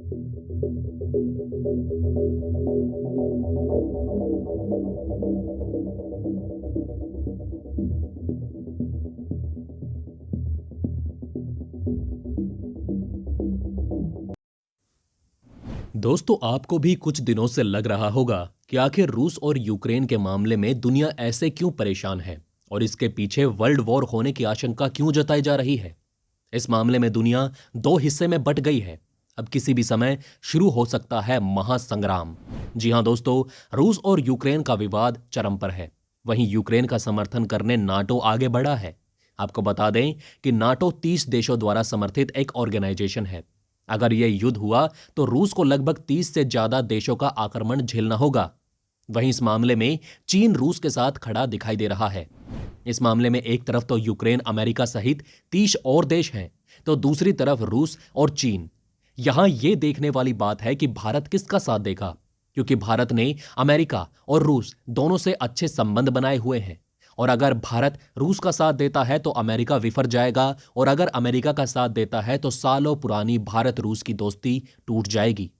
दोस्तों, आपको भी कुछ दिनों से लग रहा होगा कि आखिर रूस और यूक्रेन के मामले में दुनिया ऐसे क्यों परेशान है और इसके पीछे वर्ल्ड वॉर होने की आशंका क्यों जताई जा रही है। इस मामले में दुनिया दो हिस्से में बंट गई है। अब किसी भी समय शुरू हो सकता है महासंग्राम। जी हां दोस्तों, रूस और यूक्रेन का विवाद चरम पर है। वहीं यूक्रेन का समर्थन करने नाटो आगे बढ़ा है। आपको बता दें कि नाटो 30 देशों द्वारा समर्थित एक ऑर्गेनाइजेशन है। अगर यह युद्ध हुआ तो रूस को लगभग 30 से ज्यादा देशों का आक्रमण झेलना होगा। वहीं इस मामले में चीन रूस के साथ खड़ा दिखाई दे रहा है। इस मामले में एक तरफ तो यूक्रेन अमेरिका सहित 30 और देश हैं, तो दूसरी तरफ रूस और चीन। यहां यह देखने वाली बात है कि भारत किसका साथ देगा, क्योंकि भारत ने अमेरिका और रूस दोनों से अच्छे संबंध बनाए हुए हैं। और अगर भारत रूस का साथ देता है तो अमेरिका विफर जाएगा, और अगर अमेरिका का साथ देता है तो सालों पुरानी भारत रूस की दोस्ती टूट जाएगी।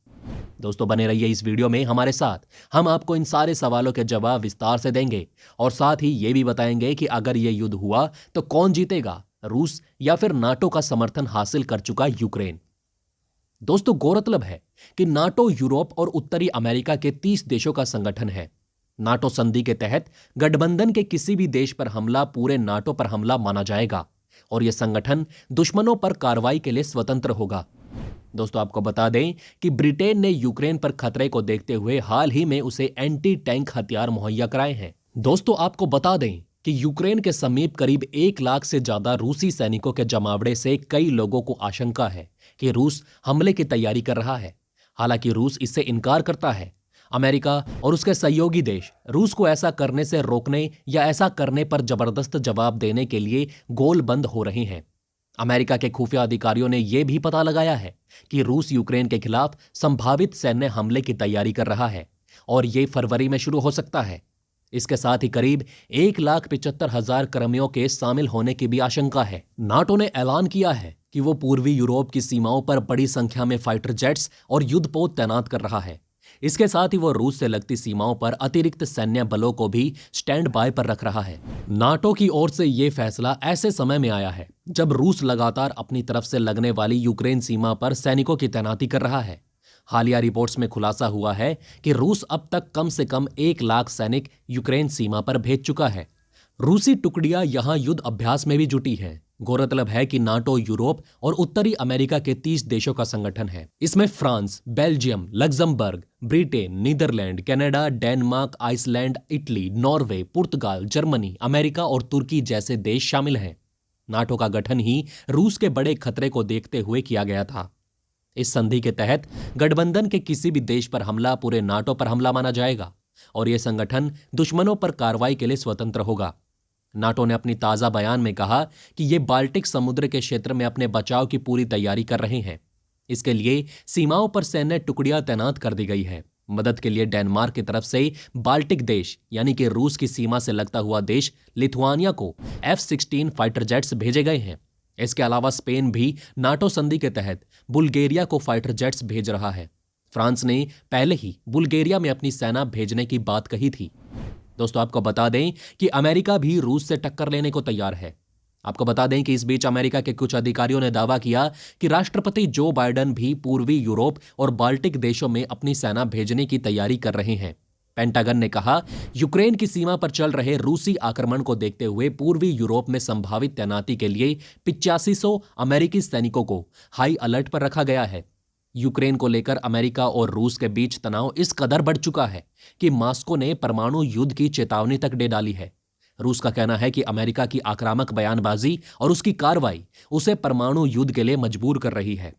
दोस्तों, बने रहिए इस वीडियो में हमारे साथ। हम आपको इन सारे सवालों के जवाब विस्तार से देंगे और साथ ही ये भी बताएंगे कि अगर यह युद्ध हुआ तो कौन जीतेगा, रूस या फिर नाटो का समर्थन हासिल कर चुका यूक्रेन। दोस्तों, गौरतलब है कि नाटो यूरोप और उत्तरी अमेरिका के 30 देशों का संगठन है। नाटो संधि के तहत गठबंधन के किसी भी देश पर हमला पूरे नाटो पर हमला माना जाएगा और यह संगठन दुश्मनों पर कार्रवाई के लिए स्वतंत्र होगा। दोस्तों, आपको बता दें कि ब्रिटेन ने यूक्रेन पर खतरे को देखते हुए हाल ही में उसे एंटी टैंक हथियार मुहैया कराए हैं। दोस्तों, आपको बता दें कि यूक्रेन के समीप करीब 1 लाख से ज्यादा रूसी सैनिकों के जमावड़े से कई लोगों को आशंका है कि रूस हमले की तैयारी कर रहा है। हालांकि रूस इससे इनकार करता है। अमेरिका और उसके सहयोगी देश रूस को ऐसा करने से रोकने या ऐसा करने पर जबरदस्त जवाब देने के लिए गोलबंद हो रहे हैं। अमेरिका के खुफिया अधिकारियों ने यह भी पता लगाया है कि रूस यूक्रेन के खिलाफ संभावित सैन्य हमले की तैयारी कर रहा है और यह फरवरी में शुरू हो सकता है। इसके साथ ही करीब 1,75,000 कर्मियों के शामिल होने की भी आशंका है। नाटो ने ऐलान किया है कि वो पूर्वी यूरोप की सीमाओं पर बड़ी संख्या में फाइटर जेट्स और युद्धपोत तैनात कर रहा है। इसके साथ ही वो रूस से लगती सीमाओं पर अतिरिक्त सैन्य बलों को भी स्टैंड बाय पर रख रहा है। नाटो की ओर से यह फैसला ऐसे समय में आया है जब रूस लगातार अपनी तरफ से लगने वाली यूक्रेन सीमा पर सैनिकों की तैनाती कर रहा है। हालिया रिपोर्ट्स में खुलासा हुआ है कि रूस अब तक कम से कम 1 लाख सैनिक यूक्रेन सीमा पर भेज चुका है। रूसी टुकड़ियां यहां युद्ध अभ्यास में भी जुटी हैं। गौरतलब है कि नाटो यूरोप और उत्तरी अमेरिका के 30 देशों का संगठन है। इसमें France, Belgium, Luxembourg, Britain, Netherland, Canada, Denmark, Iceland, Italy, Norway, पुर्तगाल, जर्मनी, अमेरिका और तुर्की जैसे देश शामिल हैं। नाटो का गठन ही रूस के बड़े खतरे को देखते हुए किया गया था। इस संधि के तहत गठबंधन के किसी भी देश पर हमला पूरे नाटो पर हमला माना जाएगा और यह संगठन दुश्मनों पर कार्रवाई के लिए स्वतंत्र होगा। नाटो ने अपनी ताजा बयान में कहा कि ये बाल्टिक समुद्र के क्षेत्र में अपने बचाव की पूरी तैयारी कर रहे हैं। इसके लिए सीमाओं पर सैन्य टुकड़ियां तैनात कर दी गई है। मदद के लिए डेनमार्क की तरफ से बाल्टिक देश यानी कि रूस की सीमा से लगता हुआ देश लिथुआनिया को F-16 फाइटर जेट्स भेजे गए हैं। इसके अलावा स्पेन भी नाटो संधि के तहत बुल्गारिया को फाइटर जेट्स भेज रहा है। फ्रांस ने पहले ही बुल्गारिया में अपनी सेना भेजने की बात कही थी। दोस्तों, आपको बता दें कि अमेरिका भी रूस से टक्कर लेने को तैयार है। आपको बता दें कि इस बीच अमेरिका के कुछ अधिकारियों ने दावा किया कि राष्ट्रपति जो बाइडेन भी पूर्वी यूरोप और बाल्टिक देशों में अपनी सेना भेजने की तैयारी कर रहे हैं। पेंटागन ने कहा, यूक्रेन की सीमा पर चल रहे रूसी आक्रमण को देखते हुए पूर्वी यूरोप में संभावित तैनाती के लिए 8500 अमेरिकी सैनिकों को हाई अलर्ट पर रखा गया है। यूक्रेन को लेकर अमेरिका और रूस के बीच तनाव इस कदर बढ़ चुका है कि मॉस्को ने परमाणु युद्ध की चेतावनी तक दे डाली है। रूस का कहना है कि अमेरिका की आक्रामक बयानबाजी और उसकी कार्रवाई उसे परमाणु युद्ध के लिए मजबूर कर रही है।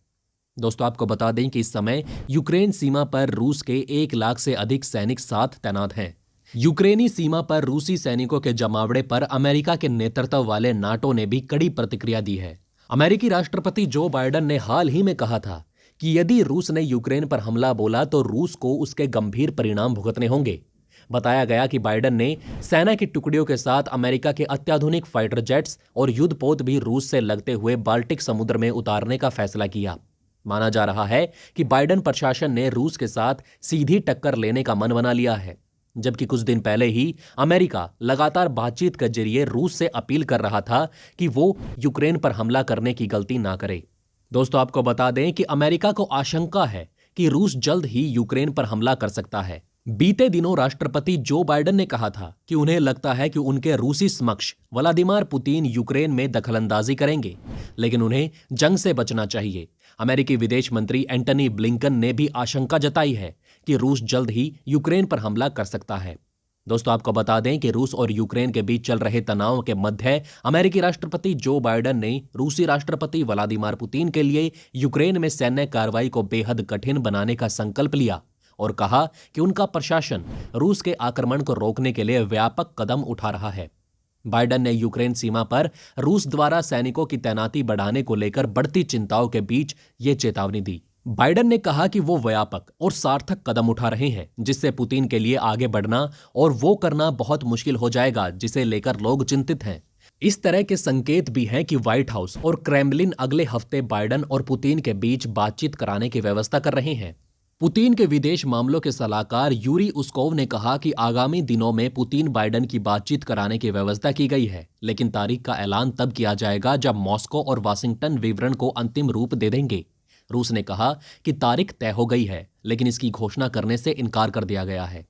दोस्तों, आपको बता दें कि इस समय यूक्रेन सीमा पर रूस के 1 लाख से अधिक सैनिक साथ तैनात हैं। यूक्रेनी सीमा पर रूसी सैनिकों के जमावड़े पर अमेरिका के नेतृत्व वाले नाटो ने भी कड़ी प्रतिक्रिया दी है। अमेरिकी राष्ट्रपति जो बाइडेन ने हाल ही में कहा था कि यदि रूस ने यूक्रेन पर हमला बोला तो रूस को उसके गंभीर परिणाम भुगतने होंगे। बताया गया कि बाइडेन ने सेना की टुकड़ियों के साथ अमेरिका के अत्याधुनिक फाइटर जेट्स और युद्धपोत भी रूस से लगते हुए बाल्टिक समुद्र में उतारने का फैसला किया। माना जा रहा है कि बाइडेन प्रशासन ने रूस के साथ सीधी टक्कर लेने का मन बना लिया है, जबकि कुछ दिन पहले ही अमेरिका लगातार बातचीत के जरिए रूस से अपील कर रहा था कि वो यूक्रेन पर हमला करने की गलती ना करे। दोस्तों, आपको बता दें कि अमेरिका को आशंका है कि रूस जल्द ही यूक्रेन पर हमला कर सकता है। बीते दिनों राष्ट्रपति जो बाइडेन ने कहा था कि उन्हें लगता है कि उनके रूसी समक्ष व्लादिमीर पुतिन यूक्रेन में दखलंदाजी करेंगे, लेकिन उन्हें जंग से बचना चाहिए। अमेरिकी विदेश मंत्री एंटनी ब्लिंकन ने भी आशंका जताई है कि रूस जल्द ही यूक्रेन पर हमला कर सकता है। दोस्तों, आपको बता दें कि रूस और यूक्रेन के बीच चल रहे तनाव के मध्य अमेरिकी राष्ट्रपति जो बाइडेन ने रूसी राष्ट्रपति व्लादिमीर पुतिन के लिए यूक्रेन में सैन्य कार्रवाई को बेहद कठिन बनाने का संकल्प लिया और कहा कि उनका प्रशासन रूस के आक्रमण को रोकने के लिए व्यापक कदम उठा रहा है। बाइडेन ने यूक्रेन सीमा पर रूस द्वारा सैनिकों की तैनाती बढ़ाने को लेकर बढ़ती चिंताओं के बीच ये चेतावनी दी। बाइडेन ने कहा कि वो व्यापक और सार्थक कदम उठा रहे हैं, जिससे पुतिन के लिए आगे बढ़ना और वो करना बहुत मुश्किल हो जाएगा जिसे लेकर लोग चिंतित हैं। इस तरह के संकेत भी हैं कि व्हाइट हाउस और क्रेमलिन अगले हफ्ते बाइडेन और पुतिन के बीच बातचीत कराने की व्यवस्था कर रहे हैं। पुतिन के विदेश मामलों के सलाहकार यूरी उस्कोव ने कहा कि आगामी दिनों में पुतिन बाइडेन की बातचीत कराने की व्यवस्था की गई है, लेकिन तारीख का ऐलान तब किया जाएगा जब मॉस्को और वाशिंगटन विवरण को अंतिम रूप दे देंगे। रूस ने कहा कि तारीख तय हो गई है, लेकिन इसकी घोषणा करने से इनकार कर दिया गया है।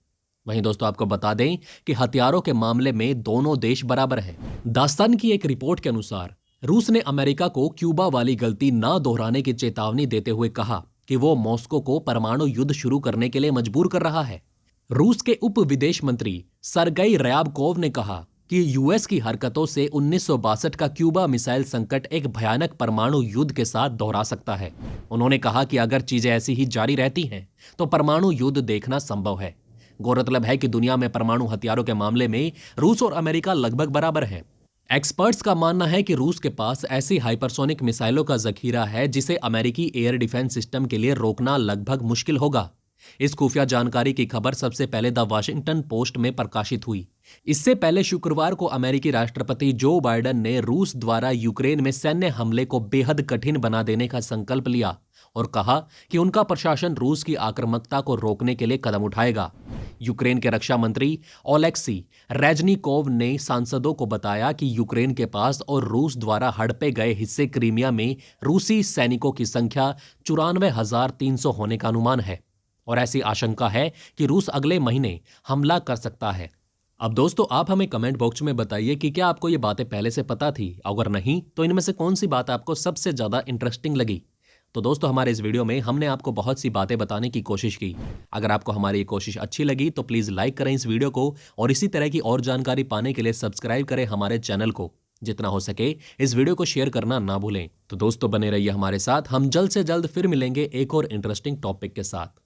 वहीं दोस्तों, आपको बता दें कि हथियारों के मामले में दोनों देश बराबर हैं। दास्तान की एक रिपोर्ट के अनुसार रूस ने अमेरिका को क्यूबा वाली गलती न दोहराने की चेतावनी देते हुए कहा कि वो मॉस्को को परमाणु युद्ध शुरू करने के लिए मजबूर कर रहा है। रूस के उप विदेश मंत्री सरगई रयाबकोव ने कहा कि यूएस की हरकतों से 1962 का क्यूबा मिसाइल संकट एक भयानक परमाणु युद्ध के साथ दोहरा सकता है। उन्होंने कहा कि अगर चीजें ऐसी ही जारी रहती हैं तो परमाणु युद्ध देखना संभव है। गौरतलब है कि दुनिया में परमाणु हथियारों के मामले में रूस और अमेरिका लगभग बराबर हैं। एक्सपर्ट्स का मानना है कि रूस के पास ऐसी हाइपरसोनिक मिसाइलों का जखीरा है जिसे अमेरिकी एयर डिफेंस सिस्टम के लिए रोकना लगभग मुश्किल होगा। इस खुफिया जानकारी की खबर सबसे पहले द वाशिंगटन पोस्ट में प्रकाशित हुई। इससे पहले शुक्रवार को अमेरिकी राष्ट्रपति जो बाइडेन ने रूस द्वारा यूक्रेन में सैन्य हमले को बेहद कठिन बना देने का संकल्प लिया और कहा कि उनका प्रशासन रूस की आक्रामकता को रोकने के लिए कदम उठाएगा। यूक्रेन के रक्षा मंत्री ओलेक्सी रेजनिकोव ने सांसदों को बताया कि यूक्रेन के पास और रूस द्वारा हड़पे गए हिस्से क्रीमिया में रूसी सैनिकों की संख्या 94,300 होने का अनुमान है और ऐसी आशंका है कि रूस अगले महीने हमला कर सकता है। अब दोस्तों, आप हमें कमेंट बॉक्स में बताइए कि क्या आपको ये बातें पहले से पता थी, अगर नहीं तो इनमें से कौन सी बात आपको सबसे ज्यादा इंटरेस्टिंग लगी। तो दोस्तों, हमारे इस वीडियो में हमने आपको बहुत सी बातें बताने की कोशिश की। अगर आपको हमारी ये कोशिश अच्छी लगी तो प्लीज लाइक करें इस वीडियो को और इसी तरह की और जानकारी पाने के लिए सब्सक्राइब करें हमारे चैनल को। जितना हो सके इस वीडियो को शेयर करना ना भूलें। तो दोस्तों, बने रहिए हमारे साथ। हम जल्द से जल्द फिर मिलेंगे एक और इंटरेस्टिंग टॉपिक के साथ।